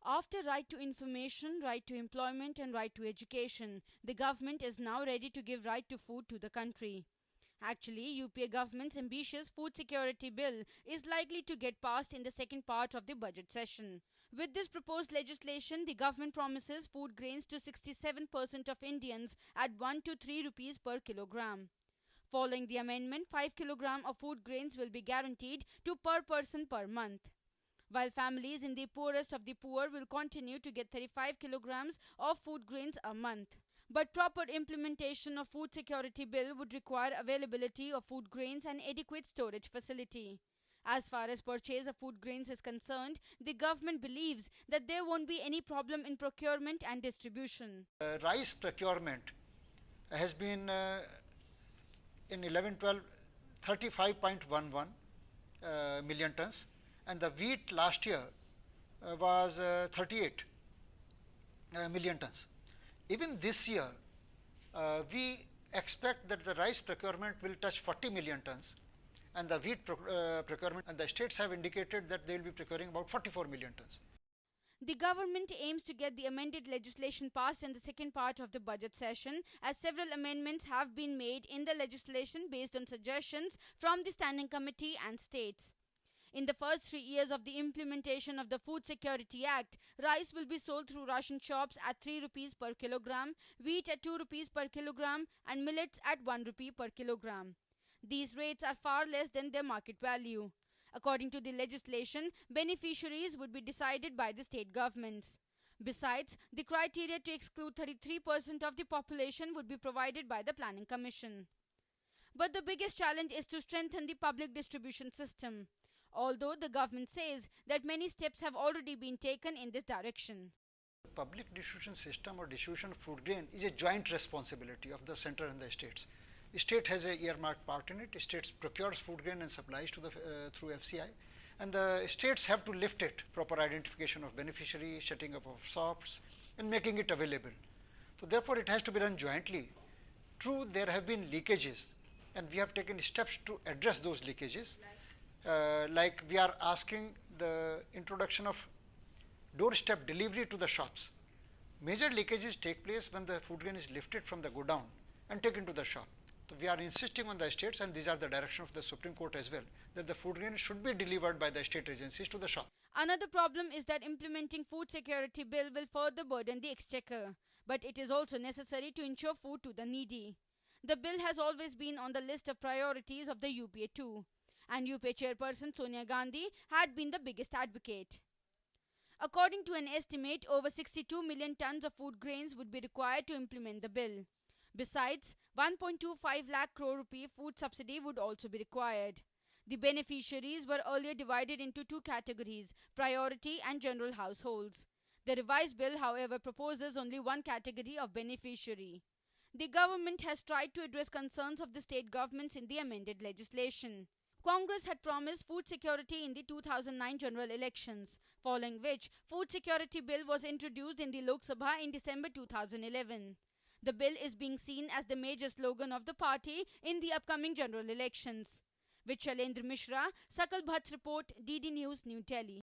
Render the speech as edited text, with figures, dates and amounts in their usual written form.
After right to information, right to employment and right to education, the government is now ready to give right to food to the country. Actually, UPA government's ambitious food security bill is likely to get passed in the second part of the budget session. With this proposed legislation, the government promises food grains to 67% of Indians at 1 to 3 rupees per kilogram. Following the amendment, 5 kg of food grains will be guaranteed to per person per month, while families in the poorest of the poor will continue to get 35 kilograms of food grains a month. But proper implementation of food security bill would require availability of food grains and adequate storage facility. As far as purchase of food grains is concerned, the government believes that there won't be any problem in procurement and distribution. Rice procurement has been in 11-12 35.11 million tons, and the wheat last year was 38 million tons. Even this year, we expect that the rice procurement will touch 40 million tons, and the wheat procurement, and the states have indicated that they will be procuring about 44 million tons. The government aims to get the amended legislation passed in the second part of the budget session, as several amendments have been made in the legislation based on suggestions from the Standing Committee and states. In the first 3 years of the implementation of the Food Security Act, rice will be sold through ration shops at 3 rupees per kilogram, wheat at 2 rupees per kilogram, and millets at 1 rupee per kilogram. These rates are far less than their market value. According to the legislation, beneficiaries would be decided by the state governments. Besides, the criteria to exclude 33% of the population would be provided by the Planning Commission. But the biggest challenge is to strengthen the public distribution system, although the government says that many steps have already been taken in this direction. The public distribution system or distribution of food grain is a joint responsibility of the center and the states. The state has a earmarked part in it. The states procures food grain and supplies to the through FCI, and the states have to lift it, proper identification of beneficiaries, setting up of shops, and making it available. So therefore, it has to be done jointly. True, there have been leakages, and we have taken steps to address those leakages. Like we are asking the introduction of doorstep delivery to the shops. Major leakages take place when the food grain is lifted from the godown and taken to the shop. So we are insisting on the states, and these are the direction of the Supreme Court as well, that the food grain should be delivered by the state agencies to the shop. Another problem is that implementing food security bill will further burden the exchequer, but it is also necessary to ensure food to the needy. The bill has always been on the list of priorities of the UPA too, and UPA chairperson Sonia Gandhi had been the biggest advocate. According to an estimate, over 62 million tons of food grains would be required to implement the bill. Besides, 1.25 lakh crore rupee food subsidy would also be required. The beneficiaries were earlier divided into two categories, priority and general households. The revised bill, however, proposes only one category of beneficiary. The government has tried to address concerns of the state governments in the amended legislation. Congress had promised food security in the 2009 general elections, following which food security bill was introduced in the Lok Sabha in December 2011. The bill is being seen as the major slogan of the party in the upcoming general elections. With Shailendra Mishra, Sakal Bhatt's report, DD News, New Delhi.